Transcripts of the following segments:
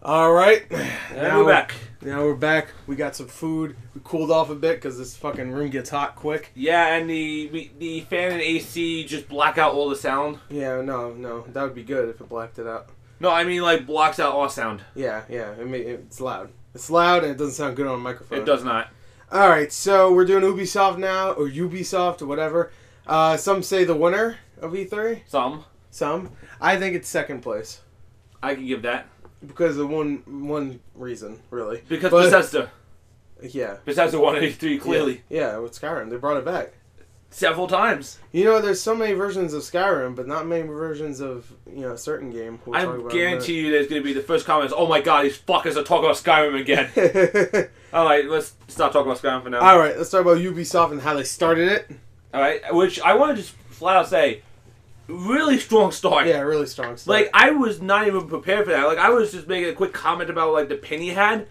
All right. Now we're back. Now we're back. We got some food. We cooled off a bit because this fucking room gets hot quick. Yeah, and the fan and AC just black out all the sound. Yeah, no. That would be good if it blacked it out. No, I mean like blocks out all sound. Yeah. It's loud. It's loud and it doesn't sound good on a microphone. It does not. All right, so we're doing Ubisoft now, or Ubisoft, or whatever. Some say the winner of E3. Some. I think it's second place. I can give that. Because of one reason, really. Because Bethesda. Yeah. Bethesda won E3, clearly. Yeah, with Skyrim. They brought it back. Several times. You know, there's so many versions of Skyrim, but not many versions of, a certain game. I guarantee you there's going to be the first comments, oh my god, these fuckers are talking about Skyrim again. Alright, let's stop talking about Skyrim for now. Alright, let's talk about Ubisoft and how they started it. Alright, which I want to just flat out say, really strong start. Yeah, really strong start. Like, I was not even prepared for that. Like, I was just making a quick comment about, like, the pin he had.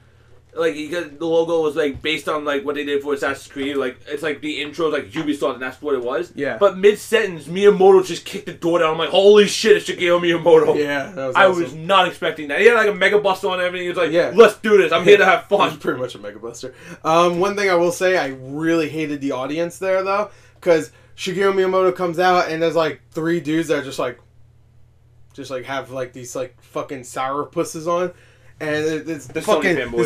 Like, because the logo was, like, based on, like, what they did for Assassin's Creed. Like, it's, like, the intro, like, Ubisoft, and that's what it was. Yeah. But mid-sentence, Miyamoto just kicked the door down. I'm like, holy shit, it's Shigeru Miyamoto. Yeah, that was I awesome. was not expecting that. He had, like, a Mega Buster on and everything. He was like, yeah. Let's do this. I'm here to have fun. It was pretty much a Mega Buster. One thing I will say, I really hated the audience there, though. Because Shigeru Miyamoto comes out, and there's, like, three dudes that are just, like, have, like, these, like, fucking sourpusses on. And this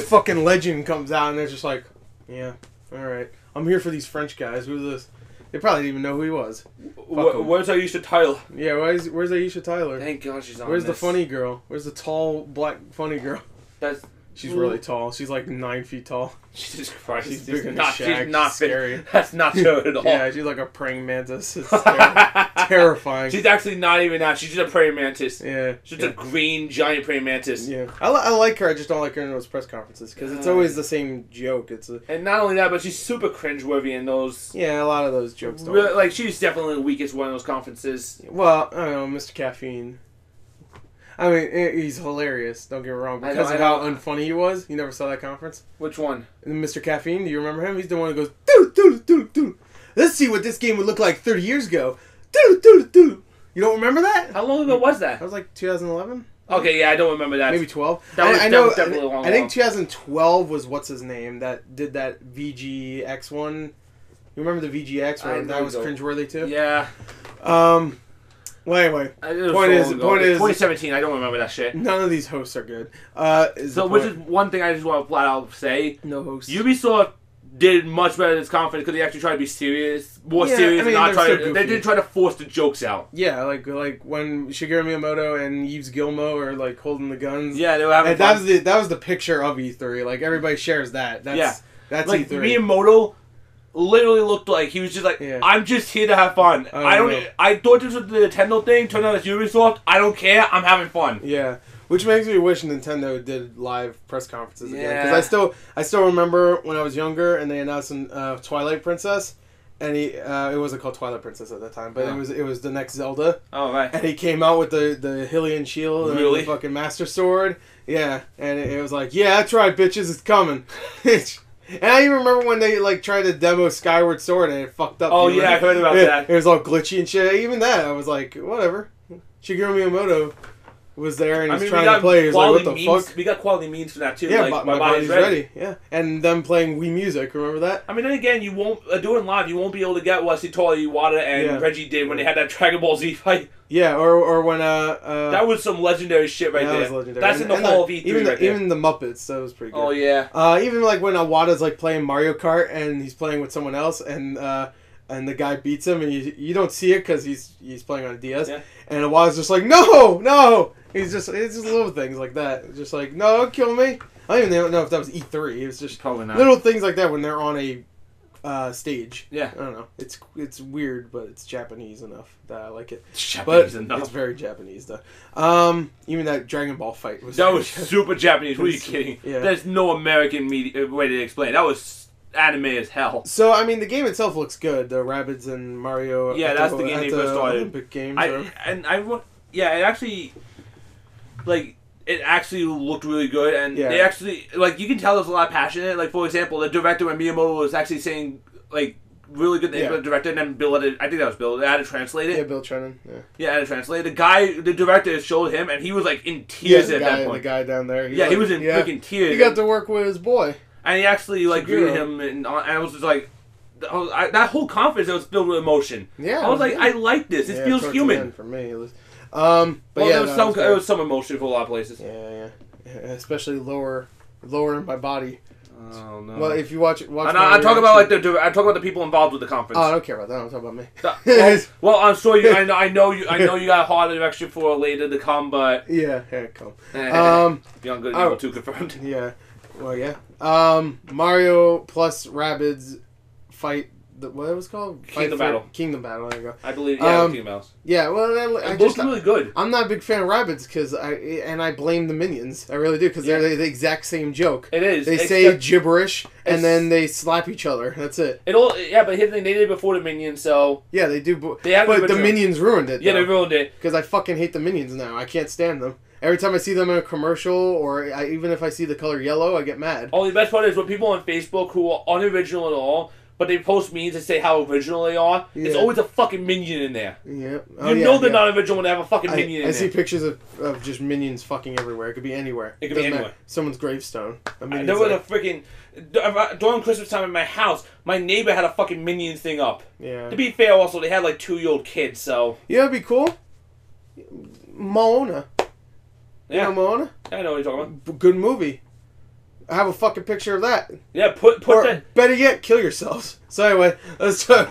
fucking legend comes out, and they're just like, yeah, alright. I'm here for these French guys. Who's this? They probably didn't even know who he was. Where's Aisha Tyler? Yeah, where's Aisha Tyler? Thank God she's on Where's the funny girl? Where's the tall, black, funny girl? She's really tall. She's like 9 feet tall. Jesus Christ. She's bigger than Shaq. She's not scary. That's not true at all. Yeah, she's like a praying mantis. It's terrifying. She's actually not even that. She's just a praying mantis. Yeah. She's a green, giant praying mantis. Yeah. I like her. I just don't like her in those press conferences because it's always the same joke. And not only that, but she's super cringeworthy in those. Yeah, a lot of those jokes don't. Really, like, she's definitely the weakest one of those conferences. Well, I don't know, Mr. Caffeine. I mean, he's hilarious, don't get me wrong, because of how unfunny he was. You never saw that conference? Which one? Mr. Caffeine, do you remember him? He's the one that goes, doo. Let's see what this game would look like 30 years ago. Doo. You don't remember that? How long ago was that? That was like 2011. Okay, yeah, I don't remember that. Maybe 12. That was definitely long. I think 2012 was what's his name that did that VGX one. You remember the VGX where that was cringeworthy too? Yeah. Well, anyway, point is, 2017. I don't remember that shit. None of these hosts are good. Which is one thing I just want to flat out say. No hosts. Ubisoft did much better in this conference because they actually tried to be serious, serious, and not try. They didn't try to force the jokes out. Yeah, like when Shigeru Miyamoto and Yves Guillemot are like holding the guns. Yeah, they were having fun. That was the picture of E3. Like everybody shares that. That's like E3. Miyamoto literally looked like he was just like, I'm just here to have fun. I thought this was the Nintendo thing. Turned out it's Ubisoft. I don't care. I'm having fun. Yeah, which makes me wish Nintendo did live press conferences again. Because I still remember when I was younger and they announced Twilight Princess, and it wasn't called Twilight Princess at that time, but it was the next Zelda. Oh right. And he came out with the Hylian shield and the fucking Master Sword. Yeah, and it was like, yeah, that's right, bitches, it's coming. And I even remember when they tried to demo Skyward Sword and it fucked up. Oh yeah, I heard about that. It was all glitchy and shit. Even that, I was like, whatever. Shigeru Miyamoto was there and he's trying to play. He was like, what the fuck? We got quality memes for that too. Yeah, like, my body's ready. Yeah, and them playing Wii Music. Remember that? I mean, then again, you won't doing live. You won't be able to get what Satoru Iwata and Reggie did when they had that Dragon Ball Z fight. Yeah, or when that was some legendary shit right there. That was legendary. That's in the Hall of E3 even the Muppets, that was pretty good. Oh yeah. Even like when Iwata's like playing Mario Kart and he's playing with someone else and the guy beats him and you don't see it because he's playing on a DS and Iwata's just like no. It's just little things like that. It's just like no, don't kill me. I don't even know if that was E3. It was just probably not. Little things like that when they're on a stage. Yeah. I don't know. It's weird, but it's Japanese enough that I like it. It's Japanese enough. It's very Japanese though. Even that Dragon Ball fight was super Japanese. What are you kidding? Yeah. There's no American way to explain it. That was anime as hell. So I mean, the game itself looks good. The Rabbids and Mario. Yeah, that's the game they first started. Olympic Games. It actually, like, it actually looked really good, and they actually, like, you can tell there's a lot of passion in it. Like, for example, the director and Miyamoto was actually saying, like, really good director, and then Bill had to, I think that was Bill. They had to translate it. Yeah, Bill Trennan. Yeah, I had to translate it. The director showed him, and he was like in tears at that point. The guy down there. He was in freaking tears. He got to work with his boy. And he actually like greeted him, and I was just like, that whole conference was filled with emotion. Yeah, I was like, I like this. It feels human. For me, it was. There was some emotion for a lot of places. Yeah, especially lower in my body. Oh no. Well, if you watch. I talk about the people involved with the conference. Oh, I don't care about that. I'm talking about me. well, I'm sure you. I know you got a hard direction for later to come, but yeah, come. Young Good and Evil 2 confirmed. Yeah, well, yeah. Mario plus Rabbids fight. What it was called? Kingdom Battle. Kingdom Battle. There you go. I believe. Kingdom Battles. Yeah, well, it looks really good. I'm not a big fan of Rabbids because I blame the minions. I really do because they're the exact same joke. It is. They say gibberish and then they slap each other. That's it. But here's the thing: they did it before the minions, so yeah, they do. But the the minions ruined it. Yeah, they ruined it because I fucking hate the minions now. I can't stand them. Every time I see them in a commercial, or even if I see the color yellow, I get mad. Oh, the best part is when people on Facebook who are unoriginal at all, but they post memes and say how original they are, there's always a fucking minion in there. Yeah. They're not original when they have a fucking minion in there. I see pictures of just minions fucking everywhere. It could be anywhere. It could be anywhere. Someone's gravestone. There was a freaking... During Christmas time in my house, my neighbor had a fucking minions thing up. Yeah. To be fair, also, they had like 2-year-old kids, so... Yeah, it'd be cool. Moana. Yeah. You know Moana? I know what you're talking about. Good movie. I have a fucking picture of that. Yeah, put that... Better yet, kill yourselves. So anyway, let's so...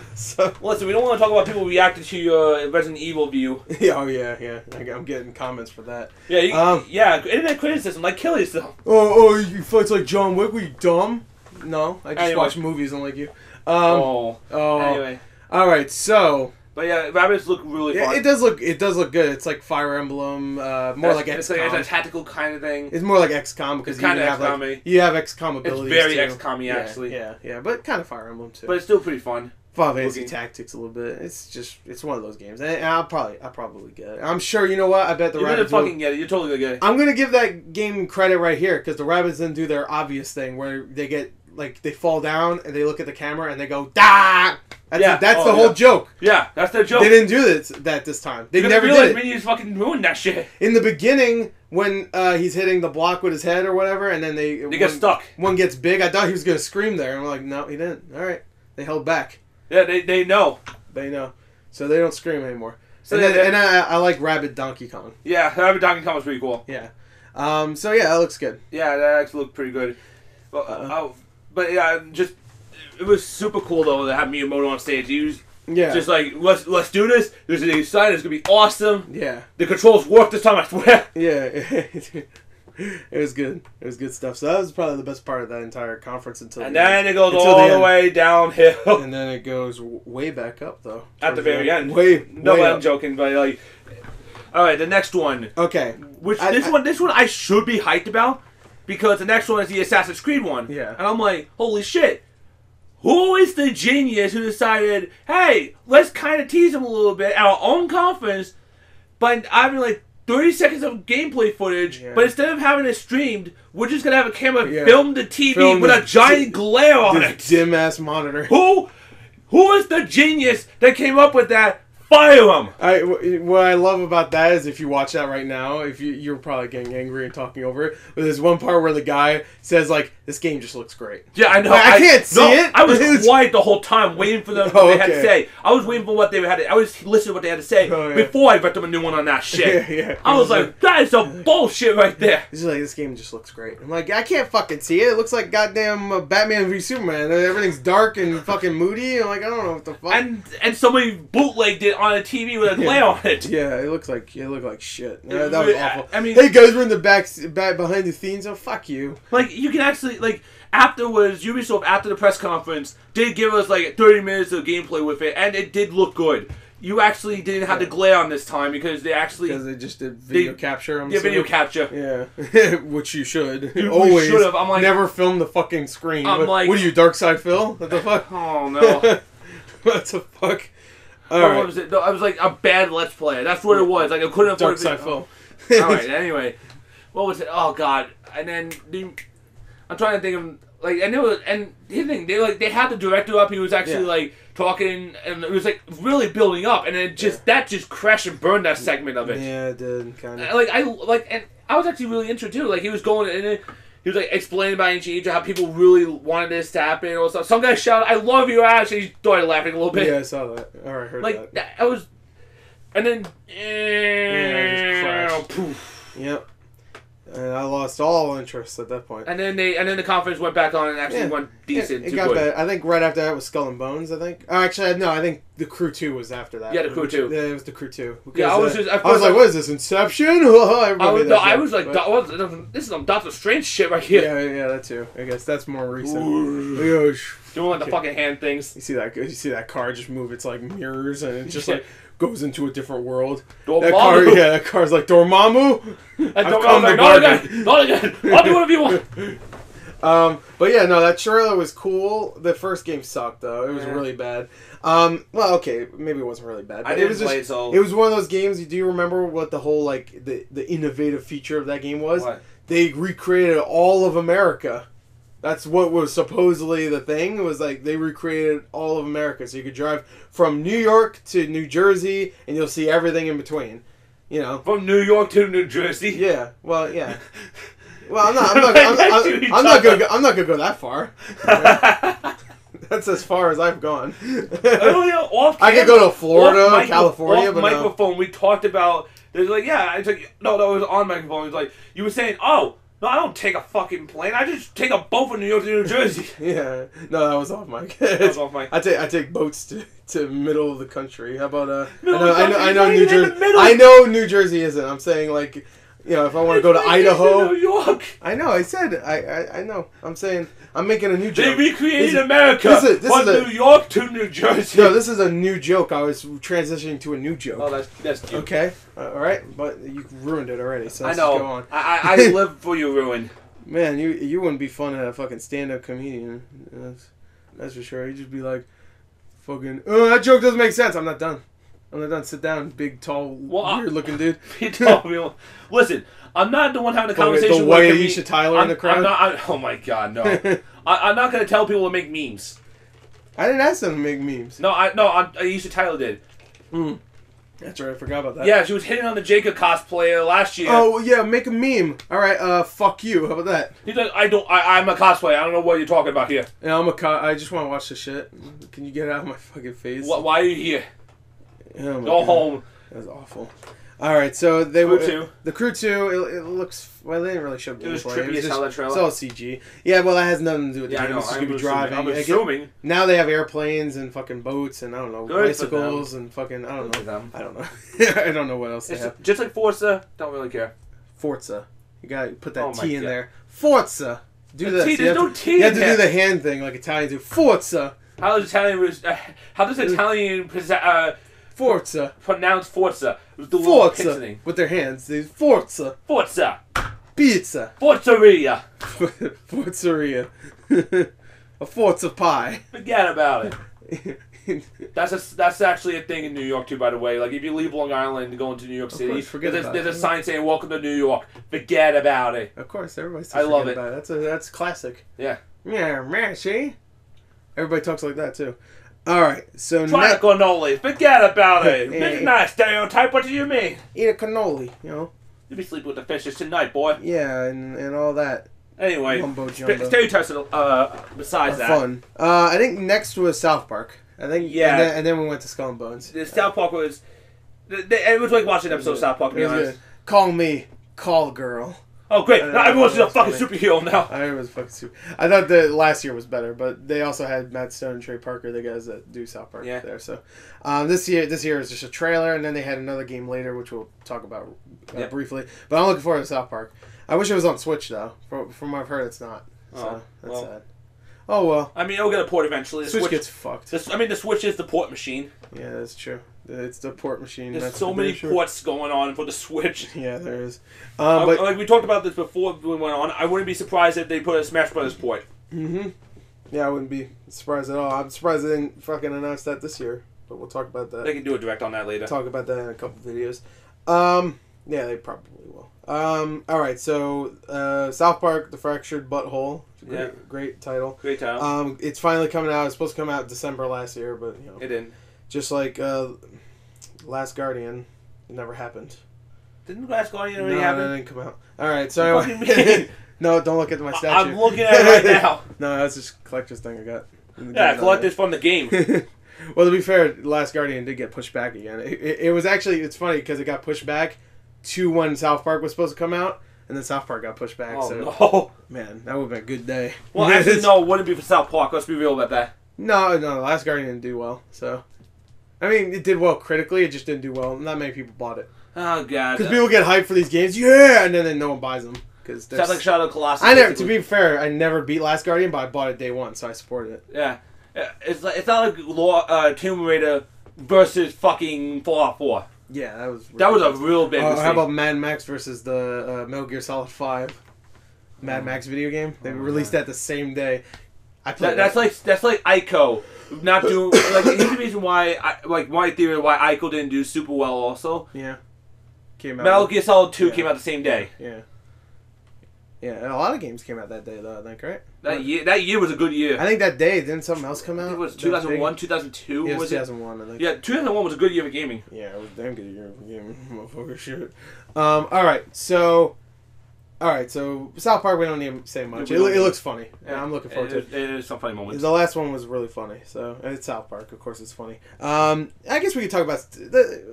Listen, we don't want to talk about people reacting to your Resident Evil view. Yeah. I'm getting comments for that. Yeah, internet criticism, like kill yourself. You fight like John Wick, were you dumb? No, I just watch movies unlike you. Anyway. Alright, so... But yeah, Rabbids look really fun. It does look good. It's like Fire Emblem, more like XCOM. It's like a tactical kind of thing. It's more like XCOM because you have XCOM abilities. It's very XCOM-y, actually. Yeah, but kind of Fire Emblem too. But it's still pretty fun. Final Fantasy Tactics a little bit. It's one of those games. And I'll probably get it. I'm sure. You know what? I bet the You're Rabbids gonna fucking get it. You're totally gonna get it. I'm gonna give that game credit right here because the Rabbids didn't do their obvious thing where they get they fall down and they look at the camera and they go da. That's the whole joke. Yeah, that's their joke. They didn't do that this time. They never did it. Minions fucking ruined that shit. In the beginning, when he's hitting the block with his head or whatever, and then they get stuck. One gets big. I thought he was gonna scream there, and I'm like, no, he didn't. All right, they held back. Yeah, they know. They know, so they don't scream anymore. So I like Rabbid Donkey Kong. Yeah, Rabbid Donkey Kong was pretty cool. Yeah. So yeah, that looks good. Yeah, that actually looked pretty good. But yeah, it was super cool though to have Miyamoto on stage. He was just like, let's do this. There's a new sign. It's gonna be awesome. Yeah. The controls work this time, I swear. Yeah. It was good. It was good stuff. So that was probably the best part of that entire conference then it goes all the way downhill. And then it goes way back up though. At the very end. I'm joking, but like, all right, the next one. Okay. This one I should be hyped about. Because the next one is the Assassin's Creed one. Yeah. And I'm like, holy shit. Who is the genius who decided, hey, let's kind of tease him a little bit at our own conference by having like 30 seconds of gameplay footage, but instead of having it streamed, we're just going to have a camera film the TV with a giant glare on it. Dim-ass monitor. Who is the genius that came up with that? Fire him! What I love about that is if you watch that right now, you're probably getting angry and talking over it. But there's one part where the guy says like, "This game just looks great." Yeah, I know. I can't see it. I was quiet the whole time, waiting for them what they had to say. I was waiting for what they had. I was listening to what they had to say before I bet them a new one on that shit. I was like, that is some bullshit right there. He's like, this game just looks great. I'm like, I can't fucking see it. It looks like goddamn Batman v Superman. Everything's dark and fucking moody. I'm like, I don't know what the fuck. And somebody bootlegged it on a TV with a glare on it. Yeah, it looked like shit. That was awful. I mean, hey guys, we're in the back behind the scenes. Oh, fuck you. Like, you can actually afterwards, Ubisoft after the press conference did give us like 30 minutes of gameplay with it, and it did look good. You actually didn't have the glare on this time because they just did video capture. Video capture. Yeah, which you should. Always should have. I'm like, never film the fucking screen. I'm like, what are you, Dark Side Phil? What the fuck? Oh no. What the fuck? What was it? No, I was like a bad Let's Player. That's what it was. Like I couldn't afford Dark Side Phil. Alright, anyway. What was it? Oh god. And then I'm trying to think of like, and his thing, they had the director up. He was actually like talking, and it was like really building up, and then that just crashed and burned that segment of it. Yeah, it did kind of. And I was actually really into it too. Like he was going and he was like explaining about ancient Egypt, how people really wanted this to happen and all stuff. Some guy shouted, "I love you, Ash!" And he started laughing a little bit. Yeah, I saw that. Or I heard that. I was, and then it just crashed. Poof. Yep. And I lost all interest at that point. And then the conference went back on and actually went decent. It got better. I think right after that was Skull and Bones. I think. Oh, actually, no. I think the Crew 2 was after that. Yeah, the Crew 2. Yeah, it was the Crew 2. Because, I was like, what is this, Inception? I was like, this is some Doctor Strange shit right here. Yeah, that too. I guess that's more recent. Doing like the fucking hand things. You see that car just move its like mirrors and it just like goes into a different world. Dormammu. That car's like Dormammu. Not again. I'll do whatever you want. But yeah, no, that trailer was cool. The first game sucked though. It was really bad. Well, okay, maybe it wasn't really bad. But I didn't play it, so... It was one of those games. Do you remember what the whole like the innovative feature of that game was? What? They recreated all of America. That's what was supposedly the thing. It was like they recreated all of America, so you could drive from New York to New Jersey, and you'll see everything in between. You know, from New York to New Jersey. Yeah. Well, yeah. Well, I'm not gonna go that far. That's as far as I've gone. I could go to Florida, California, off but microphone. No. We talked about. There's like, yeah. It's like no, it was on microphone. It's like you were saying, oh. No, I don't take a fucking plane. I just take a boat from New York to New Jersey. Yeah. No, that was off mic. That was off mic. I take boats to middle of the country. How about I know New Jersey. I know New Jersey isn't. I'm saying like, you know, if I want to go to Idaho. New York. I know. I said I know. I'm saying I'm making a new joke. They recreated America from New York to New Jersey. No, this is a new joke. I was transitioning to a new joke. Oh, that's cute. Okay. All right, but you ruined it already. So let's I know. Go on. I live for your ruin. Man, you wouldn't be fun at a fucking stand-up comedian. That's for sure. You'd just be like, fucking, oh, that joke doesn't make sense. I'm not done. Sit down, big, tall, weird-looking dude. Listen, I'm not the one having a conversation the white Aisha Tyler in the crowd. Oh my god, no. I'm not going to tell people to make memes. I didn't ask them to make memes. No, Aisha Tyler did. That's right, I forgot about that. Yeah, she was hitting on the Jacob cosplayer last year. Oh, yeah, make a meme. All right, fuck you. How about that? He's like, I'm a cosplayer. I don't know what you're talking about here. Yeah, I just want to watch the shit. Can you get out of my fucking face? Why are you here? Oh Go home. That was awful. All right, so the Crew 2, it looks, well, they didn't really show gameplay. It was trippy as hell, that trailer. It's all CG. Yeah, well, that has nothing to do with the game. This is going to be driving. I'm assuming. Now they have airplanes and fucking boats and, I don't know, bicycles and fucking, I don't know. I don't know. I don't know what else they have. Just like Forza, don't really care. Forza. You got to put that T in there. Forza. Do this. There's no T in there. You have to do the hand thing like Italians do. Forza. How does Italian Forza. Pronounce Forza. Forza. With their hands. Forza. Forza. Pizza. Forzeria. Forzeria. A Forza pie. Forget about it. That's actually a thing in New York too, by the way. Like if you leave Long Island and go into New York City, there's a sign saying "Welcome to New York." Forget about it. Of course, everybody says I love it. About it. That's classic. Yeah. Yeah, man. See, everybody talks like that too. All right, so try a cannoli. Forget about it. Big nice stereotype. What do you mean? Eat a cannoli, you know. You'll be sleeping with the fishes tonight, boy. Yeah, and all that. Anyway, stereotypes besides that. Fun. I think next was South Park. I think and then we went to Skull and Bones. The South Park was. It was like watching an episode of South Park. To be honest. Good. Call me call girl. Oh great! Now everyone's a fucking superhero now. I was fucking super. I thought the last year was better, but they also had Matt Stone and Trey Parker, the guys that do South Park there. So this year is just a trailer, and then they had another game later, which we'll talk about briefly. But I'm looking forward to South Park. I wish it was on Switch though. From what I've heard, it's not. So that's sad. Oh well. I mean, it'll get a port eventually. The Switch gets fucked. The Switch is the port machine. Yeah, that's true. It's the port machine. There's so many ports going on for the Switch. Yeah, there is. But like we talked about this before we went on, I wouldn't be surprised if they put a Smash Brothers port. Mm-hmm. Yeah, I wouldn't be surprised at all. I'm surprised they didn't fucking announce that this year. But we'll talk about that. They can do a direct on that later. Talk about that in a couple videos. Yeah, they probably will. All right, so South Park, The Fractured Butthole. Great title. Great title. It's finally coming out. It was supposed to come out December last year, but it didn't. Just like Last Guardian, it never happened. Didn't Last Guardian already happen? No, it didn't come out. All right, so anyway. No, don't look at my statue. I'm looking at it right now. No, that's just a collector's thing I got. Yeah, collect this from the game. Well, to be fair, Last Guardian did get pushed back again. It was actually, it's funny because it got pushed back to when South Park was supposed to come out, and then South Park got pushed back. Oh, so, no. Man, that would have been a good day. Well, actually, no, it wouldn't be for South Park. Let's be real about that. No, Last Guardian didn't do well. So, I mean, it did well critically. It just didn't do well. Not many people bought it. Oh, God. Because people get hyped for these games, yeah, and then no one buys them. Sounds like Shadow of the Colossus. To be fair, I never beat Last Guardian, but I bought it day one, so I supported it. Yeah. It's not like Tomb Raider versus fucking Fallout 4. Yeah, that was a real big mistake. How about Mad Max versus the Metal Gear Solid 5 Mad Max video game? They released that the same day. I played that's like Ico not doing like here's the reason why my theory why Ico didn't do super well also. Yeah. Metal Gear Solid 2 came out the same day. Yeah. Yeah, and a lot of games came out that day though, I think, right? That year was a good year. I think that day, didn't something else come out? I think it was 2001, 2002, yeah, was 2001, I think. Yeah, 2001 was a good year for gaming. Yeah, it was a damn good year for gaming, motherfucker shit. Alright, so South Park, we don't need to say much. It looks funny. Yeah, I'm looking forward to it. It is some funny moments. The last one was really funny, so, and it's South Park, of course it's funny. I guess we could talk about,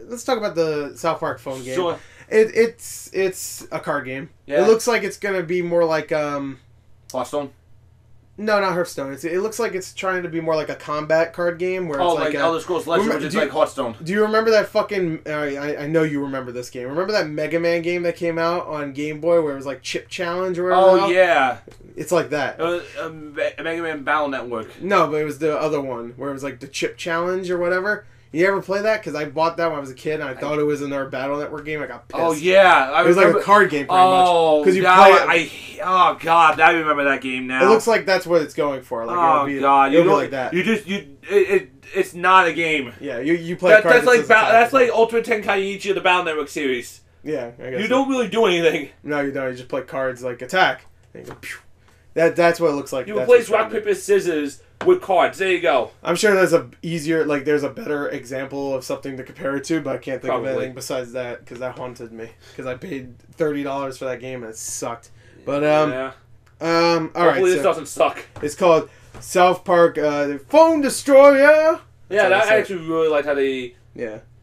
let's talk about the South Park phone game. Sure. It's a card game. Yeah. It looks like it's gonna be more like Hearthstone? No, not Hearthstone. It looks like it's trying to be more like a combat card game where it's like Elder Scrolls Legend, which is like Hearthstone. Do you remember that fucking? I know you remember this game. Remember that Mega Man game that came out on Game Boy where it was like Chip Challenge or whatever? Oh yeah, it's like that. It was a Mega Man Battle Network. No, but it was the other one where it was like the Chip Challenge or whatever. You ever play that? Because I bought that when I was a kid, and I thought it was another Battle Network game. I got pissed. Oh yeah, it was like a card game, pretty much. Because you play it. Oh god, I remember that game now. It looks like that's what it's going for. Like, god, it'll be like that. It's not a game. Yeah, you play. That's like Ultra Tenkaichi, the Battle Network series. Yeah, I guess you don't really do anything. No, you don't. You just play cards like attack. And you go, pew. That's what it looks like. You replace rock paper scissors with cards. There you go. I'm sure there's there's a better example of something to compare it to, but I can't think of anything besides that because that haunted me. Because I paid $30 for that game and it sucked. But yeah. All right. Hopefully this doesn't suck. It's called South Park Phone Destroyer. Yeah, I actually really liked how they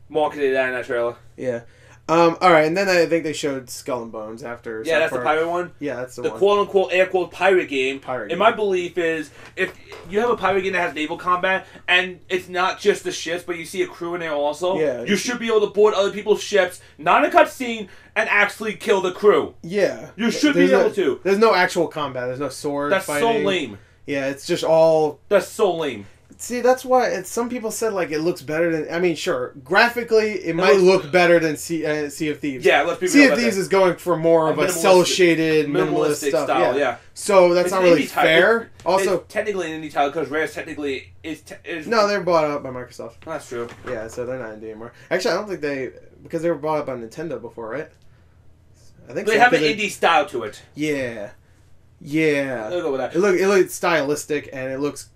marketed that in that trailer. Yeah. All right, and then I think they showed Skull and Bones after. Yeah, that's the pirate one. Yeah, that's the one. The quote-unquote, air-quote pirate game. And my belief is, if you have a pirate game that has naval combat, and it's not just the ships, but you see a crew in there also, you should be able to board other people's ships, not in a cutscene, and actually kill the crew. Yeah. You should be able to. There's no actual combat. There's no sword fighting. That's so lame. Yeah, it's just all... That's so lame. See, that's why some people said like it looks better than. I mean, sure, graphically it might look better than Sea of Thieves. Yeah, let's be real. Sea of Thieves is going for more of a cell shaded, minimalist stuff. Style, yeah. So that's not really fair. Also, it's technically an indie title because Rare technically is. No, they're bought out by Microsoft. That's true. Yeah, so they're not indie anymore. Actually, I don't think because they were bought up by Nintendo before, right? I think they have an indie style to it. Yeah. Yeah. I'll go with that. It looks stylistic and it looks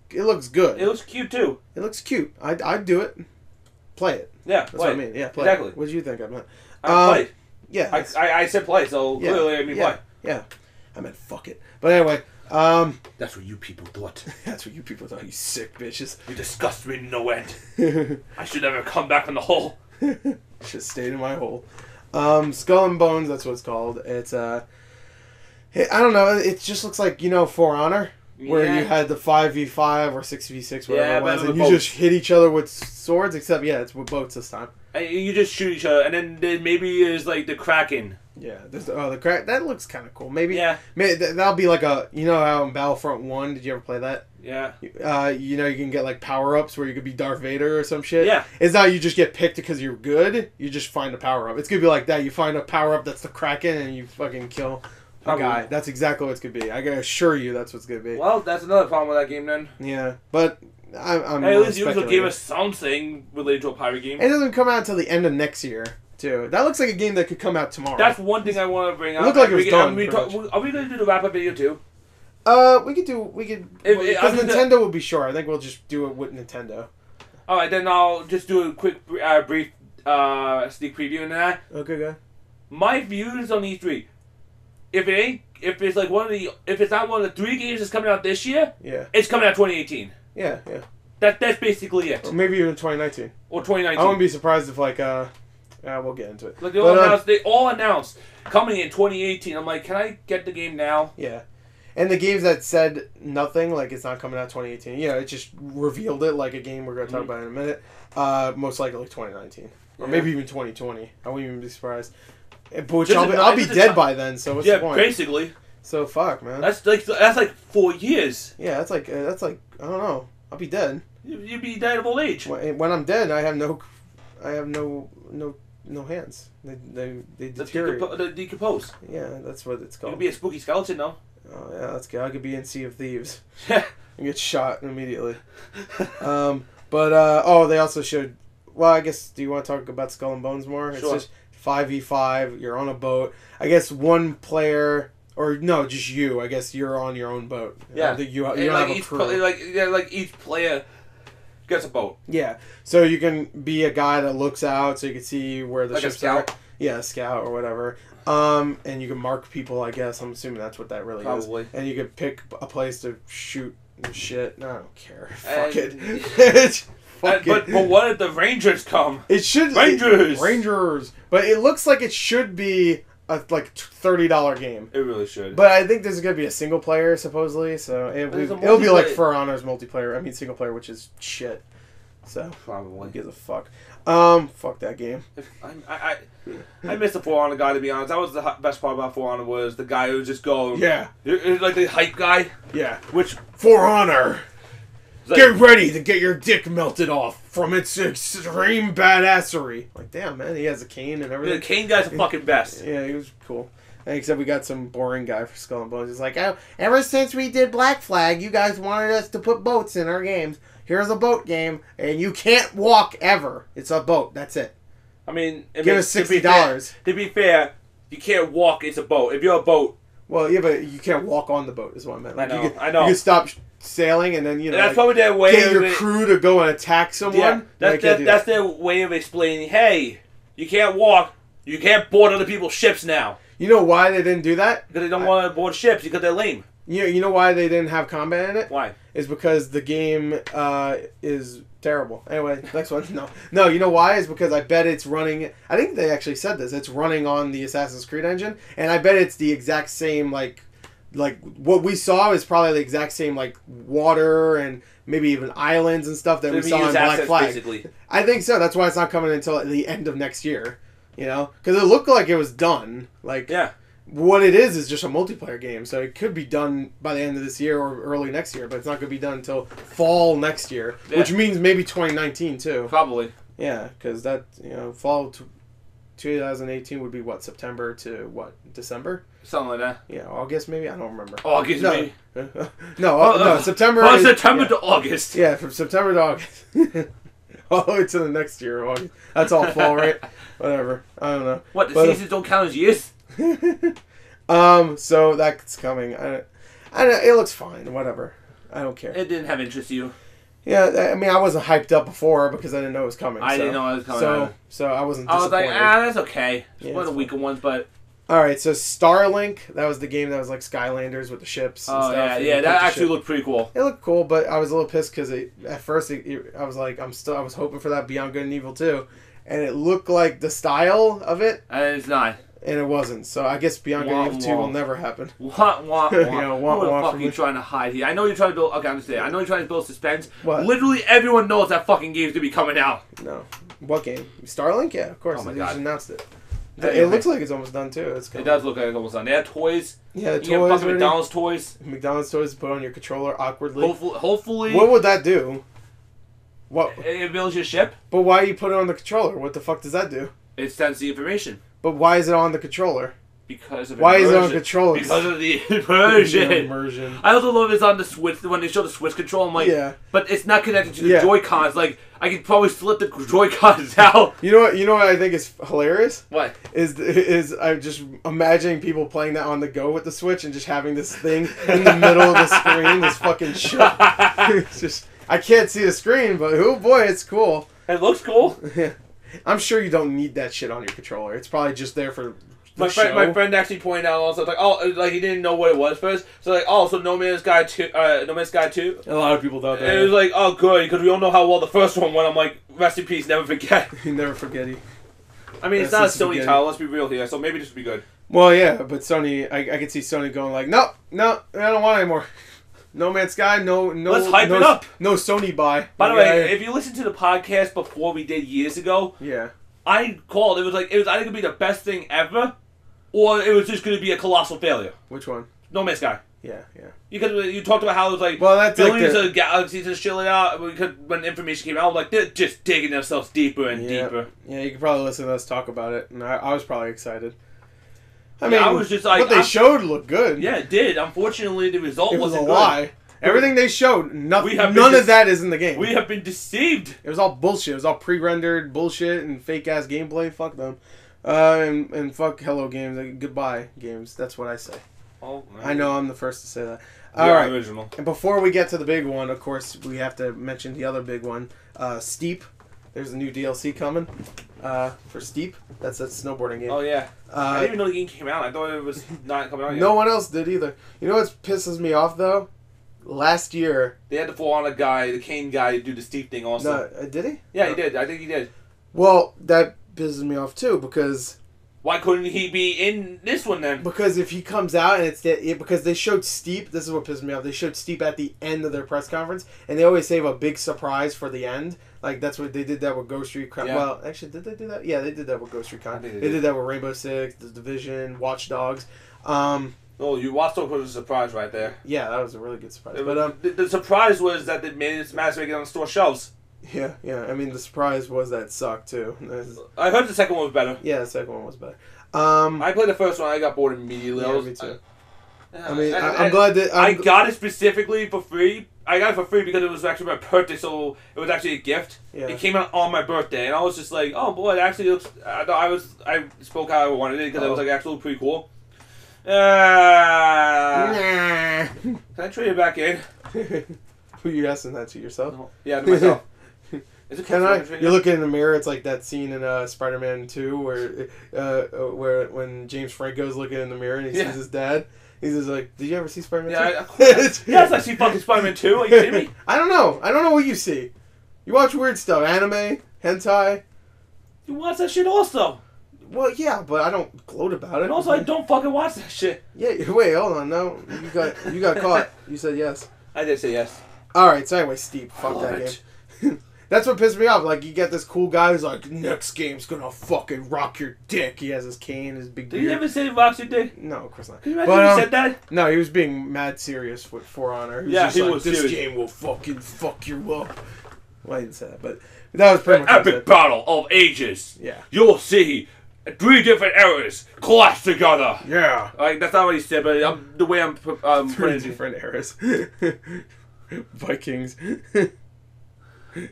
good. It looks cute too. It looks cute. I'd do it. Play it. Yeah, that's what I mean. Yeah, play exactly. It. What did you think I meant? I played. Yeah. I said play, so clearly I mean play. Yeah. I meant fuck it. But anyway, that's what you people thought. That's what you people thought, you sick bitches. You disgust me no end. I should never come back from the hole. Should have stayed in my hole. Skull and Bones, that's what it's called. It's I don't know, it just looks like, For Honor. Where you had the 5v5 or 6v6, whatever it was, and you just hit each other with swords, except, it's with boats this time. And you just shoot each other, and then maybe there's, like, the Kraken. Yeah, the Kraken, that looks kind of cool. Maybe that'll be like how in Battlefront 1, did you ever play that? Yeah. You can get, like, power-ups where you could be Darth Vader or some shit. Yeah. It's not you just get picked because you're good, you just find a power-up. It's gonna be like that, you find a power-up that's the Kraken, and you fucking kill... guy. That's exactly what it's going to be. I can assure you that's what's going to be. Well, that's another problem with that game then. Yeah, but I'm at least Ubisoft gave us something related to a pirate game. It doesn't come out until the end of next year, too. That looks like a game that could come out tomorrow. That's one thing I want to bring up. It looked like it was done. Are we going to do the wrap-up video, too? We could If- because I mean, Nintendo will be sure. I think we'll just do it with Nintendo. All right, then I'll just do a quick, brief sneak preview in that. Okay, go. My views on E3. If it's like if it's not one of the 3 games that's coming out this year, Yeah. it's coming out 2018. Yeah. That's basically it. Or maybe even 2019. Or 2019. I wouldn't be surprised if we'll get into it. Like they all announced coming in 2018. I'm like, can I get the game now? Yeah. And the games that said nothing, like it's not coming out 2018, it just revealed it like a game we're going to talk about in a minute. Most likely 2019. Or maybe even 2020. I wouldn't even be surprised. But I'll be dead by then, so what's the point? Yeah, basically. So fuck, man. That's like 4 years. Yeah, that's like I don't know. I'll be dead. You'd be dead of old age. When I'm dead, I have no hands. They deteriorate. They decompose. Yeah, that's what it's called. You could be a spooky skeleton, though. Oh yeah, that's good. I could be in Sea of Thieves. Yeah. And get shot immediately. They also showed. Well, I guess. Do you want to talk about Skull and Bones more? Sure. It's just 5v5. You're on a boat. I guess one player, or no, just you. I guess you're on your own boat. Yeah. You don't have a crew. Like each player gets a boat. Yeah. So you can be a guy that looks out, so you can see where the ships are. Yeah, a scout or whatever. And you can mark people, I guess. I'm assuming that's what that really Probably. is. And you can pick a place to shoot and shit. No, I don't care. Fuck it. But what if the Rangers come? It should Rangers. But it looks like it should be a $30 game. It really should. But I think there's gonna be a single player supposedly, so it'll be like For Honor's multiplayer. I mean single player, which is shit. So probably who gives a fuck. Fuck that game. I miss the For Honor guy, to be honest. That was the best part about For Honor was the guy who would just go. Yeah. Like the hype guy. Yeah. Which For Honor. Get ready to get your dick melted off from its extreme badassery. Like, damn, man, he has a cane and everything. The cane guy's the fucking best. Yeah, he was cool. Except we got some boring guy for Skull and Bones. He's like, oh, ever since we did Black Flag, you guys wanted us to put boats in our games. Here's a boat game, and you can't walk ever. It's a boat. That's it. I mean, give us $60. To be fair, you can't walk. It's a boat. If you're a boat. Well, yeah, but you can't walk on the boat is what I meant. Like, I know. You can stop sailing and then, that's probably their way get your crew to go and attack someone. Yeah, that's their way of explaining, hey, you can't walk. You can't board other people's ships now. You know why they didn't do that? Because they don't want to board ships because they're lame. You know why they didn't have combat in it? Why? Is because the game is terrible. Anyway, next one. No. You know why? Is because I bet it's running. I think they actually said this. It's running on the Assassin's Creed engine, and I bet it's the exact same like what we saw is probably the exact same like water and maybe even islands and stuff that we saw in Black Flag. Basically. I think so. That's why it's not coming until the end of next year. Because it looked like it was done. Yeah. What it is just a multiplayer game, so it could be done by the end of this year or early next year, but it's not going to be done until fall next year, which means maybe 2019 too. Probably. Yeah, because that fall 2018 would be what, September to what, December? Something like that. Yeah, August maybe. I don't remember. August maybe. No, September. From September to August. Yeah, from September to August. All the way to the next year. August. That's all fall, right? Whatever. I don't know. What, the seasons don't count as years? So that's coming. I don't, it looks fine. Whatever. I don't care. It didn't have interest to you. Yeah, I mean, I wasn't hyped up before because I didn't know it was coming. I didn't know it was coming. So I wasn't disappointed. I was like, that's okay. It's one of the weaker ones, but... Alright, so Starlink, that was the game that was like Skylanders with the ships and stuff. Yeah, that actually looked pretty cool. It looked cool, but I was a little pissed because at first I was like, I was hoping for that Beyond Good and Evil 2, and it looked like the style of it. And it's not. And it wasn't. So I guess Beyond Good and Evil 2 will never happen. What the fuck are you trying to hide here? I know you're trying to build... Okay, I'm just saying. I know you're trying to build suspense. What? Literally everyone knows that fucking game's gonna be coming out. No. What game? Starlink? Yeah, of course. Oh my they God. just announced it. Anyway. It looks like it's almost done too. It does look like it's almost done. They have toys. Yeah, the toys. You get fucking McDonald's toys. McDonald's toys to put on your controller awkwardly. Hopefully. What would that do? What? It builds your ship. But why you put it on the controller? What the fuck does that do? It sends the information. But why is it on the controller? Because of Why is it on immersion. controllers? Because of the immersion. Immersion. I also love it's on the Switch. When they show the Switch control, I'm like, Yeah. but it's not connected to the Joy-Cons. Like, I could probably slip the Joy-Cons out. You know what I think is hilarious? What? Is I'm just imagining people playing that on the go with the Switch and just having this thing in the middle of the screen, this fucking shit. It's just, I can't see the screen, but oh boy, it's cool. It looks cool. I'm sure you don't need that shit on your controller. It's probably just there for my friend actually pointed out also, like, oh, like, he didn't know what it was first. So, like, oh, so No Man's Sky 2, No Man's Sky 2. A lot of people don't know. And it was like, oh, good, because we don't know how well the first one went. I'm like, rest in peace, never forget. You never forget it. I mean, it's not a Sony title, let's be real here, so maybe this would be good. Well, yeah, but Sony, I could see Sony going like, no, I don't want it anymore. No Man's Sky, no. Let's hype it up. No Sony buy. By the way, if you listen to the podcast before we did years ago, yeah, I called. It was either going to be the best thing ever, or it was just going to be a colossal failure. Which one? No Man's Sky. Yeah. Because you talked about how it was like billions of galaxies and shit like that. Because when information came out, I was like, they're just digging themselves deeper and deeper. Yeah, you could probably listen to us talk about it, and I was probably excited. I mean, I was just like, what they showed looked good. Yeah, it did. Unfortunately, the result wasn't good. It was a lie. Everything they showed, none of that is in the game. We have been deceived. It was all bullshit. It was all pre-rendered bullshit and fake-ass gameplay. Fuck them. And fuck Hello Games. Goodbye, games. That's what I say. Oh, I know I'm the first to say that. All right. Original. And before we get to the big one, of course, we have to mention the other big one. Steep. There's a new DLC coming for Steep. That's a snowboarding game. Oh, yeah. I didn't even know the game came out. I thought it was not coming out yet. No one else did either. You know what pisses me off, though? Last year... They had to pull on a guy, the Kane guy, to do the Steep thing also. No, did he? Yeah, he did. I think he did. Well, that pisses me off, too, because... Why couldn't he be in this one, then? Because if he comes out and because they showed Steep, this is what pisses me off, they showed Steep at the end of their press conference, and they always save a big surprise for the end. Like, that's what they did that with Ghost Recon. Yeah. Well, actually, did they do that? Yeah, they did that with Ghost Recon. They did that with Rainbow Six, The Division, Watch Dogs. Oh, you Watch Dogs was a surprise right there. Yeah, that was a really good surprise. The surprise was that they made it mass make it on the store shelves. Yeah. I mean, the surprise was that it sucked, too. I heard the second one was better. Yeah, the second one was better. I played the first one. I got bored immediately. Yeah, me too. I'm glad that... I got it specifically for free. I got it for free because it was actually my birthday, so it was actually a gift. Yeah. It came out on my birthday, and I was just like, oh boy, it actually looks... I spoke how I wanted it because it was like actually pretty cool. Can I trade it back in? Were you asking that to yourself? No. Yeah, to myself. Is it Can I? You look in the mirror. It's like that scene in Spider-Man 2 where when James Franco's looking in the mirror and he sees his dad. He's just like, "Did you ever see Spider-Man 2?" Yes, I see fucking Spider-Man 2. Are you kidding me? I don't know what you see. You watch weird stuff, anime, hentai. You watch that shit also. Well, yeah, but I don't gloat about it. And also, I don't fucking watch that shit. Yeah, wait, hold on. No, you got caught. You said yes. I did say yes. All right. So anyway, Steep, fuck that game. That's what pissed me off. Like, you get this cool guy who's like, next game's gonna fucking rock your dick. He has his cane, his big beard. Did he ever say rocks your dick? No, of course not. Can you imagine if he said that? No, he was being mad serious with For Honor. He was this serious. game will fucking fuck you up. Well, I didn't say that, but that was pretty much epic it. battle of ages. Yeah. You'll see 3 different eras collapse together. Yeah. Like, that's not what he said, but the way I'm 3 different eras. Vikings.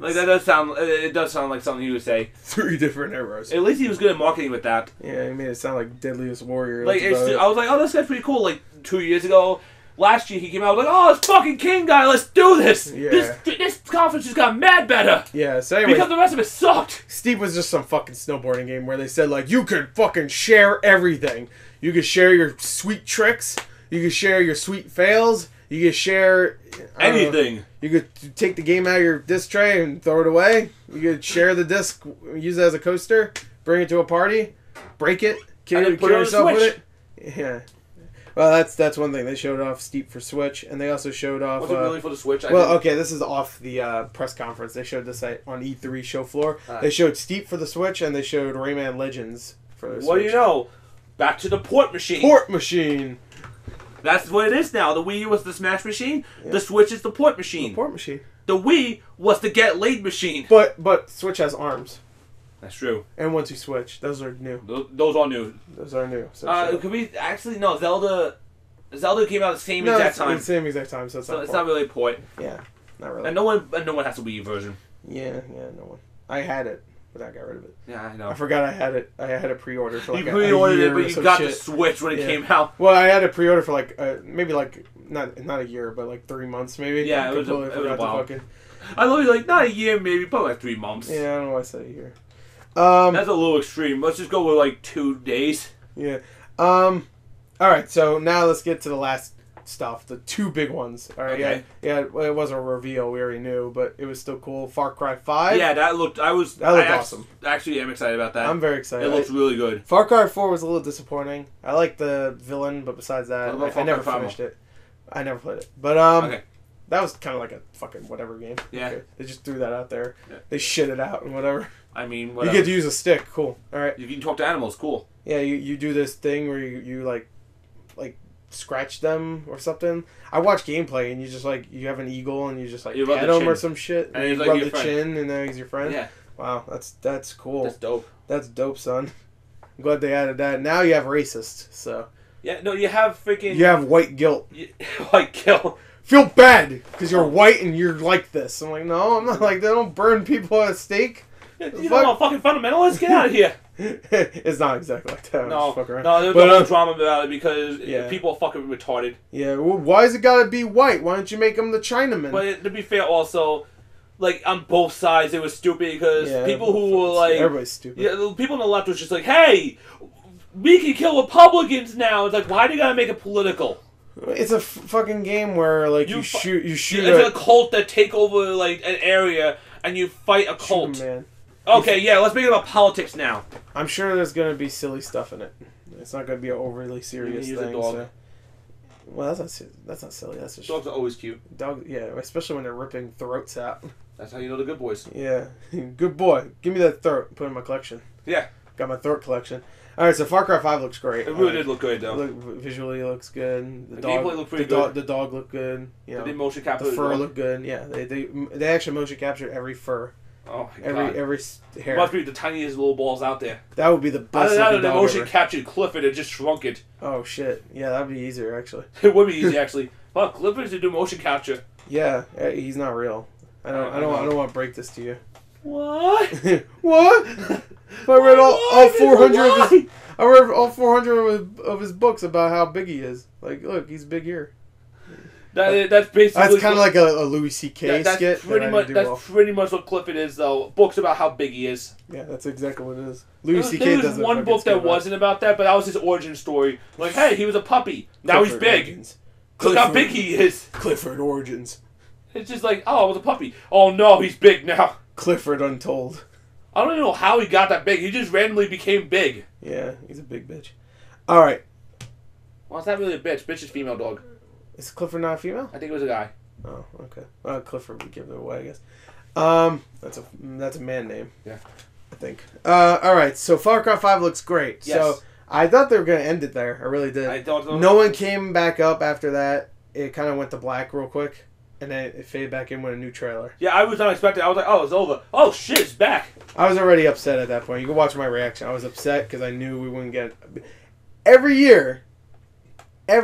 Like, that does sound... It does sound like something he would say. 3 different eras. At least he was good at marketing with that. Yeah, he made it sound like Deadliest Warrior. Like, I was like, oh, this guy's pretty cool. Like, 2 years ago, last year, he came out like, oh, it's fucking King guy, let's do this! Yeah. This conference just got mad better! Yeah, so anyway... Because the rest of it sucked! Steep was just some fucking snowboarding game where they said, like, you could fucking share everything. You could share your sweet tricks. You could share your sweet fails. You could share... anything. You could take the game out of your disc tray and throw it away. You could share the disc, use it as a coaster, bring it to a party, break it, kill yourself with it. Yeah. Well, that's one thing. They showed off Steep for Switch, and they also showed off... Was it really for the Switch? Okay, this is off the press conference. They showed this on E3 show floor. They showed Steep for the Switch, and they showed Rayman Legends for the Switch. What do you know? Back to the port machine. Port machine. That's what it is now. The Wii U was the Smash machine. Yeah. The Switch is the port machine. The port machine. The Wii was the get laid machine. But Switch has arms. That's true. And One Two Switch. Those are new. Those are new. Those are new. So could we actually no Zelda? Zelda came out at the same exact time. The same exact time, so it's not really a point. Yeah, not really. And no one has the Wii version. Yeah, no one. I had it, but I got rid of it. Yeah, I know. I forgot I had it. I had a pre-order for like you pre-ordered it, but you got shit. the Switch when it came out. Well, I had a pre-order for like maybe like not a year, but like 3 months maybe. Yeah, I it was a while. I love you like not a year maybe, but like 3 months. Yeah, I don't know why I said a year. That's a little extreme. Let's just go with like 2 days. Yeah. All right. So now let's get to the last stuff. The 2 big ones. All right. Okay. Yeah. It wasn't a reveal. We already knew, but it was still cool. Far Cry 5. Yeah, that looked awesome. Actually, I'm excited about that. I'm very excited. It looks really good. Far Cry 4 was a little disappointing. I like the villain, but besides that, I never finished it. I never played it. But okay. That was kind of like a fucking whatever game. Yeah. Okay. They just threw that out there. Yeah. They shit it out and whatever. I mean, whatever. You get to use a stick. Cool. All right. You can talk to animals. Cool. Yeah, you do this thing where you like scratch them or something. I watch gameplay and you just like you have an eagle and you just like you pet him or some shit. And you he's rub like the chin and then he's your friend. Yeah. Wow, that's cool. That's dope. That's dope, son. I'm glad they added that. Now you have racist. So. Yeah. No, you have freaking. You have white guilt. White guilt. Feel bad because you're white and you're like this. I'm like, no, I'm not like that. Don't burn people at a stake. You know, fucking fundamentalist, get out of here. It's not exactly like that. No, there was a whole drama about it because people are fucking retarded. Yeah, well, why is it gotta be white? Why don't you make him the Chinaman? But to be fair, also, like on both sides, it was stupid because people who were like, everybody's stupid. Yeah, the people on the left was just like, hey, we can kill Republicans now. It's like, why do you gotta make it political? It's a fucking game where like you shoot. It's a cult that take over like an area and you fight a cult. Shoot 'em, man. Okay, yeah, let's make it about politics now. I'm sure there's gonna be silly stuff in it. It's not gonna be an overly serious thing. A dog. So. Well, that's not silly. That's just dogs are always cute. Yeah, especially when they're ripping throats out. That's how you know the good boys. Yeah, good boy. Give me that throat. Put it in my collection. Yeah, got my throat collection. All right, so Far Cry 5 looks great. It really did look good, though. Visually, it looks good. The gameplay looked pretty good. The dog looked good. You know, they did motion capture. The fur looked good. Yeah, they actually motion captured every fur. Oh my god. Every hair. It must be the tiniest little balls out there. That would be the best. Other than motion captured Clifford and just shrunk it. Oh shit! Yeah, that'd be easier actually. It would be easy actually. Fuck, Clifford to do motion capture. Yeah, he's not real. I don't want to break this to you. What? What? I read all 400 I read all 400 of his books about how big he is. Like, look, he's big here. That's basically. That's kind of like a Louis C.K. skit. That's pretty much what Clifford is, though. Books about how big he is. Yeah, that's exactly what it is. Louis C.K. does. There was one book that wasn't about that, but that was his origin story. Like, hey, he was a puppy. Now he's big. Origins. Look how big he is. Clifford Origins. It's just like, oh, I was a puppy. Oh no, he's big now. Clifford Untold. I don't even know how he got that big. He just randomly became big. Yeah, he's a big bitch. All right. Well, it's not really a bitch. Bitch is female dog. Is Clifford not a female? I think it was a guy. Oh, okay. Well, Clifford would give it away, I guess. That's a man name. Yeah. I think. All right. So Far Cry 5 looks great. Yes. So I thought they were gonna end it there. I really did. I thought so. No one came back up after that. It kind of went to black real quick, and then it faded back in with a new trailer. Yeah, I was unexpected. I was like, oh, it's over. Oh shit, it's back. I was already upset at that point. You can watch my reaction. I was upset because I knew we wouldn't get every year.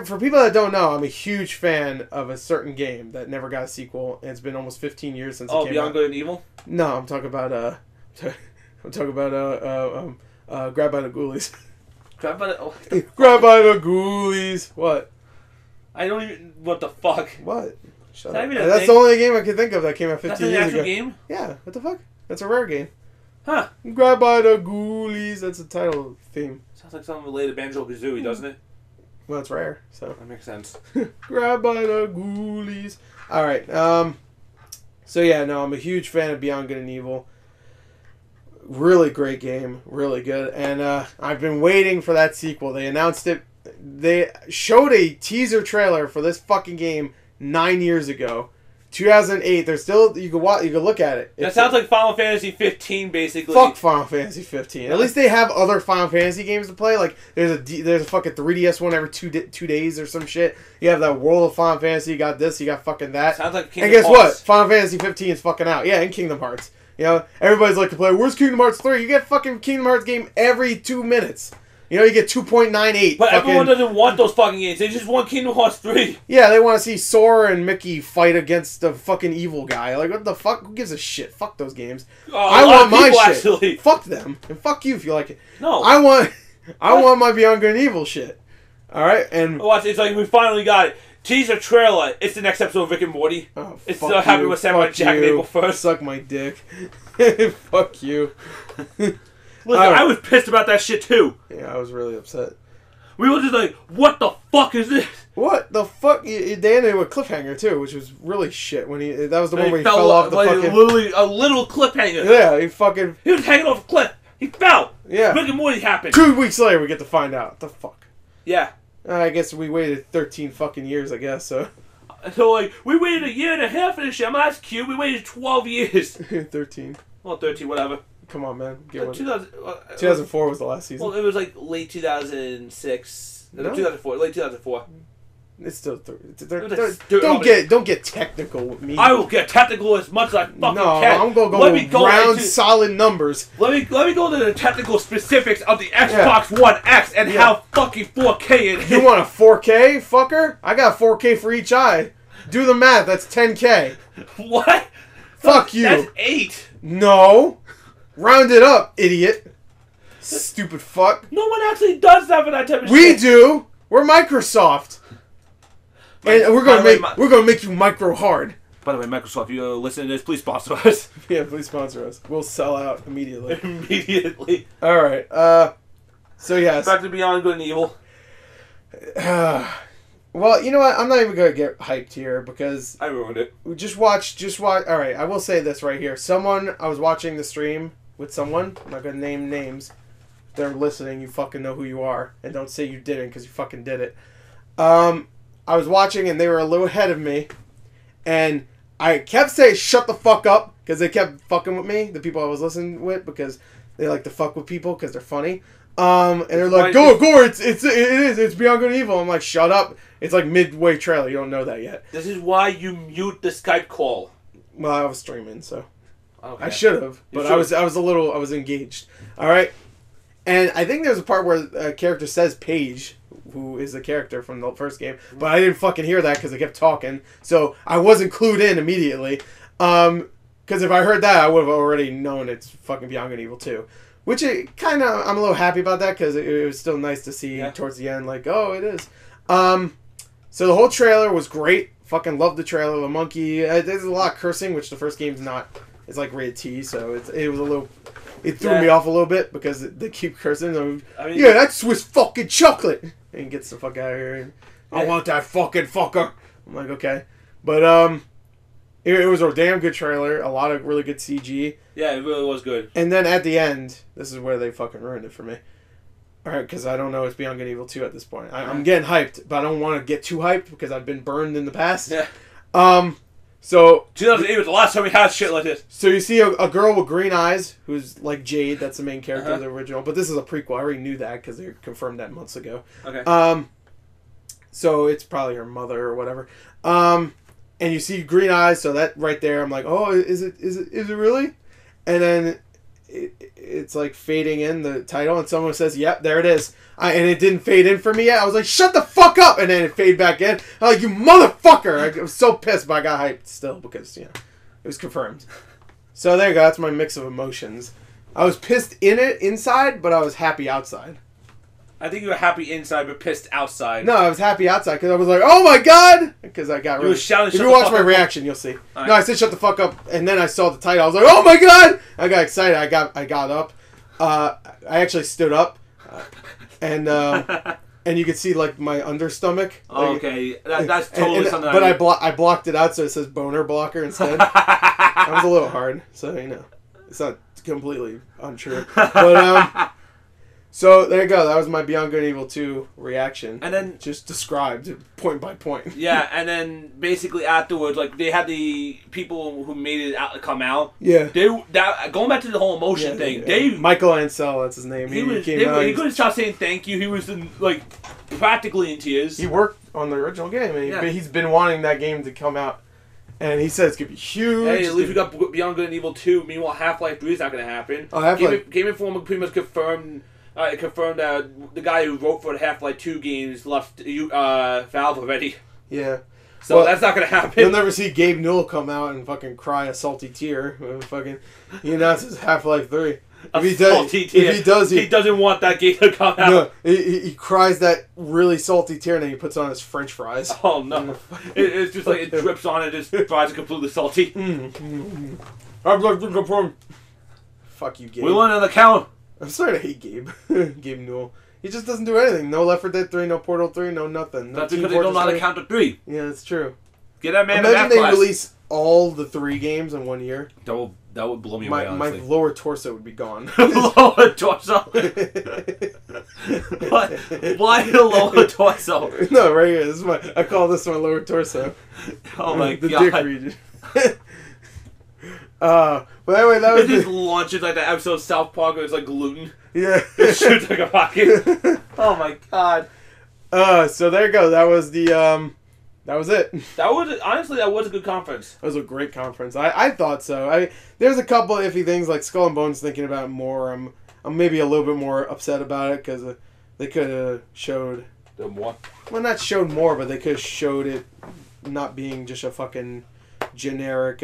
For people that don't know, I'm a huge fan of a certain game that never got a sequel, and it's been almost 15 years since it came out. Beyond Good and Evil? No, I'm talking about Grab by the Ghoulies. Grab by the Grab by the Ghoulies. What? I don't even. What the fuck? What? Shut up. That's the only game I can think of that came out 15 years ago. That's an actual game? Yeah. What the fuck? That's a rare game. Huh? Grab by the Ghoulies. That's the title theme. Sounds like something related to Banjo-Kazooie, doesn't it? Well, it's rare, so that makes sense. Grab by the Ghoulies. All right. So yeah, no, I'm a huge fan of Beyond Good and Evil. Really great game, really good, and I've been waiting for that sequel. They announced it. They showed a teaser trailer for this fucking game 9 years ago. 2008. There's still you can watch. You can look at it. That sounds like Final Fantasy 15, basically. Fuck Final Fantasy 15. At least they have other Final Fantasy games to play. Like there's a fucking 3DS one every two days or some shit. You have that World of Final Fantasy. You got this. You got fucking that. Sounds like Kingdom Hearts. And guess what? Final Fantasy 15 is fucking out. Yeah, and Kingdom Hearts. You know, everybody's like complaining, where's Kingdom Hearts 3? You get fucking Kingdom Hearts game every 2 minutes. You know, you get 2.98. But everyone doesn't want those fucking games. They just want Kingdom Hearts 3. Yeah, they want to see Sora and Mickey fight against the fucking evil guy. Like, what the fuck? Who gives a shit? Fuck those games. I want my shit. Actually. Fuck them. And fuck you if you like it. No. I want my Beyond Good and Evil shit. Alright? And watch, it's like we finally got it. Teaser trailer. It's the next episode of Rick and Morty. Oh, it's still happening with Samurai Jack and April 1st. Suck my dick. Fuck you. Listen, I was pissed about that shit too. Yeah, I was really upset. We were just like, what the fuck is this? What the fuck? They ended with a cliffhanger too, which was really shit. When that was the one where he fell off the fucking... Literally a little cliffhanger. Yeah, he was hanging off a cliff. He fell. Yeah. Rick and Morty happened. 2 weeks later, we get to find out. What the fuck? Yeah. I guess we waited 13 fucking years, I guess, so... So, like, we waited 1.5 years for this shit. That's cute. We waited 12 years. 13. Well, 13, whatever. Come on, man. Get one. 2004 was the last season. Well, it was like late 2006. No? 2004. Late 2004. It's still don't get technical with me. I will get technical as much as I fucking can. I'm gonna go round solid numbers. Let me go to the technical specifics of the Xbox One X and how fucking 4K it is. You want a 4K, fucker? I got 4K for each eye. Do the math. That's 10K. What? Fuck you. That's 8. No. Round it up, idiot. Stupid fuck. No one actually does that for that type of shit. We do. We're Microsoft. And we're gonna make you micro hard. By the way, Microsoft, you listen to this, please sponsor us. Yeah, please sponsor us. We'll sell out immediately. Immediately. All right. So yes. Back to Beyond Good and Evil. Well, you know what? I'm not even gonna get hyped here because I ruined it. Just watch. All right. I will say this right here. I was watching the stream with someone. I'm not gonna name names. If they're listening, you fucking know who you are, and don't say you didn't because you fucking did it. I was watching and they were a little ahead of me, and I kept saying shut the fuck up because they kept fucking with me, the people I was listening with, because they like to fuck with people because they're funny. And they're like, Gor, it's Beyond Good and Evil. I'm like, shut up. It's like midway trailer. You don't know that yet. This is why you mute the Skype call. Well, I was streaming, so okay. I should have, but I was engaged. All right, and I think there's a part where a character says Paige, who is the character from the first game, but I didn't fucking hear that because they kept talking, so I wasn't clued in immediately. Because if I heard that, I would have already known it's fucking Beyond Good and Evil 2. Which I'm a little happy about that because it was still nice to see towards the end, like, oh, it is. So the whole trailer was great. Fucking loved the trailer. The monkey. There's a lot of cursing, which the first game's not. It's like rated T, so it was a little. It threw me off a little bit because they keep cursing. I mean, that's Swiss fucking chocolate. And gets the fuck out of here. And, I want that fucking fucker. I'm like, okay. But, it was a damn good trailer. A lot of really good CG. Yeah, it really was good. And then at the end, this is where they fucking ruined it for me. Alright, because I don't know it's Beyond Good and Evil 2 at this point. I'm getting hyped, but I don't want to get too hyped because I've been burned in the past. Yeah. So 2008 was the last time we had shit like this. So you see a girl with green eyes who's like Jade. That's the main character of the original. But this is a prequel. I already knew that because they confirmed that months ago. Okay. So it's probably her mother or whatever. And you see green eyes. So that right there, I'm like, oh, is it really? And then it's like fading in the title, and someone says, "Yep, there it is." And it didn't fade in for me yet. I was like, "Shut the fuck up!" And then it fade back in. I'm like, "You motherfucker!" I was so pissed, but I got hyped still because it was confirmed. So there you go. That's my mix of emotions. I was pissed inside, but I was happy outside. I think you were happy inside, but pissed outside. No, I was happy outside because I was like, "Oh my god!" Because I got. You were shouting. If you watch my reaction, you'll see. Right. No, I said, "Shut the fuck up," and then I saw the title. I was like, "Oh my god!" I got excited. I got up. I actually stood up, and you could see like my understomach. Okay, that's totally something. But I blocked it out, so it says boner blocker instead. That was a little hard, so it's not completely untrue. But so there you go. That was my Beyond Good and Evil 2 reaction. And then just described point by point. Yeah, and then basically afterwards, like they had the people who made it come out. Yeah. Going back to the whole emotion thing. Yeah. Michael Ansel, that's his name. He couldn't stop saying thank you. He was practically in tears. He worked on the original game, and he's been wanting that game to come out And he said it's gonna be huge. Hey, at least we got Beyond Good and Evil 2. Meanwhile, Half-Life 3 is not going to happen. Oh, Half-Life... Game Informer pretty much confirmed the guy who wrote for the Half-Life 2 games left Valve already. Yeah. So that's not going to happen. You'll never see Gabe Newell come out and fucking cry a salty tear. He announces Half-Life 3. If he doesn't want that game to come out. No, he cries that really salty tear and then he puts on his French fries. Oh no! It's just like it drips on it. His fries are completely salty. Fuck you, Gabe. We went on the count. I'm starting to hate Gabe. Gabe Newell. He just doesn't do anything. No Left 4 Dead 3, no Portal 3, no nothing. No That's because they don't know how to count to 3. Yeah, that's true. Get that man. Imagine they release all the 3 games in 1 year. That would blow me away, honestly. My lower torso would be gone. Lower torso? What? Why the lower torso? No, right here. I call this my lower torso. Oh my the god. The dick region. But anyway, that was... It just launches like that episode of South Park where it's like gluten. Yeah. It shoots like a rocket. Oh my god. So there you go. That was the... That was it. Honestly, that was a good conference. It was a great conference. I thought so. There's a couple of iffy things like Skull and Bones thinking about it more. I'm maybe a little bit more upset about it because they could have showed... More? Well, not showed more, but they could have showed it not being just a fucking generic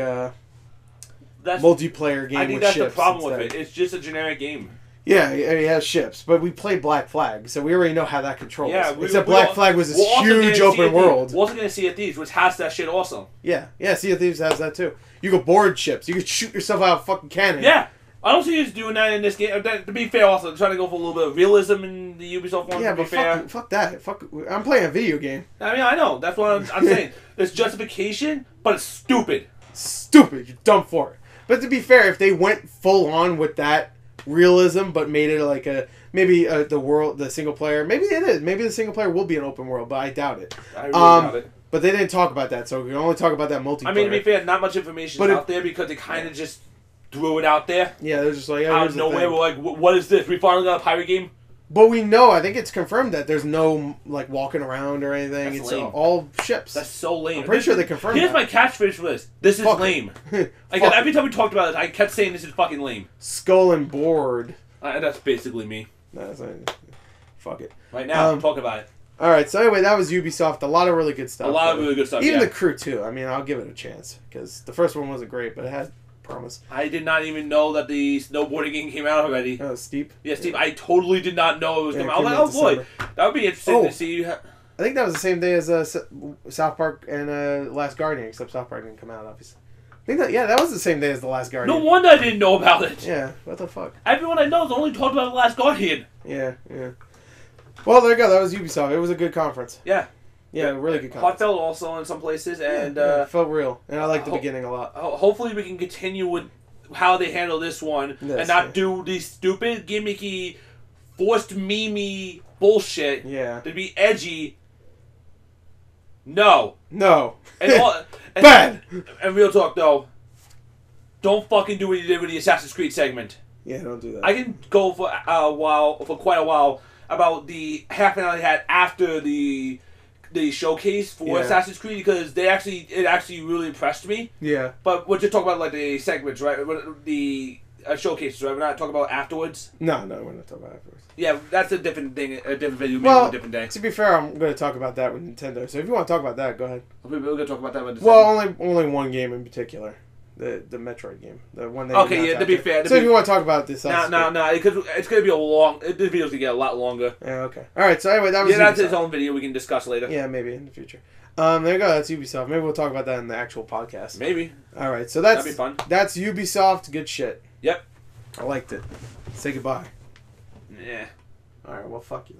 multiplayer game. I think that's the problem with it. It's just a generic game. Yeah, it has ships, but we played Black Flag, so we already know how that controls. Yeah, except Black Flag was this huge open world. We're also going to Sea of Thieves, which has that shit also. Yeah, Sea of Thieves has that too. You could board ships. You could shoot yourself out of a fucking cannon. Yeah, I don't see you doing that in this game. To be fair, also, I'm trying to go for a little bit of realism in the Ubisoft one. Yeah, to be but fair. fuck that. I'm playing a video game. I mean, I know. That's what I'm saying. There's justification, but it's stupid. Stupid. You're dumb for it. But to be fair, if they went full on with that realism, but made it like the single player. Maybe it is. Maybe the single player will be an open world, but I doubt it. I really doubt it. But they didn't talk about that, so we can only talk about that multiplayer. I mean, to be fair, not much information is out there because they kind of just threw it out there. Yeah, they're just like, out of nowhere. We're like, what is this? We finally got a pirate game? But we know, I think it's confirmed that there's no like walking around or anything. That's it's lame. All ships. That's so lame. I'm pretty sure they confirmed Here's that. my catchphase for this. This is lame. Every time we talked about it, I kept saying this is fucking lame. Skull and board. That's basically me. No, that's not, fuck it. Right now, talk about it. Alright, so anyway, that was Ubisoft. A lot of really good stuff. A lot of really good stuff, Even the crew, too. I mean, I'll give it a chance. Because the first one wasn't great, but it had promise. I did not even know that the snowboarding game came out already. Oh, Steep? Yeah, Steep. I totally did not know it was coming out. I was like, oh, boy. That would be interesting to see. I think that was the same day as South Park and Last Guardian, except South Park didn't come out, obviously. I think that was the same day as The Last Guardian. No wonder I didn't know about it. Yeah, what the fuck? Everyone I know has only talked about The Last Guardian. Yeah. Well, there you go. That was Ubisoft. It was a good conference. Yeah. Yeah, really good conference. Heartfelt also in some places, and it felt real. And I liked the beginning a lot. Hopefully we can continue with how they handle this one and not do these stupid, gimmicky, forced meme bullshit. Yeah. To be edgy. No. And bad. And real talk though, don't fucking do what you did with the Assassin's Creed segment. Yeah, don't do that. I can go for quite a while about the half an hour they had after the showcase for Assassin's Creed because it actually really impressed me. Yeah. But we're just talking about like the segments, right? The showcases, right? We're not talking about afterwards. No, we're not talking about afterwards. Yeah, that's a different thing, a different video, maybe a different day. To be fair, I'm going to talk about that with Nintendo. So if you want to talk about that, go ahead. We're going to talk about that with Nintendo. Well, only one game in particular. The Metroid game. The one that to be fair. So if you want to talk about this... No, because it's going to be a long... This video's going to get a lot longer. Yeah, okay. Alright, so anyway, that was that's its own video we can discuss later. Yeah, maybe in the future. There you go, that's Ubisoft. Maybe we'll talk about that in the actual podcast. Maybe. Alright, so that'd be fun. That's Ubisoft. Good shit. Yep. I liked it. Say goodbye. Yeah. Alright, well, fuck you.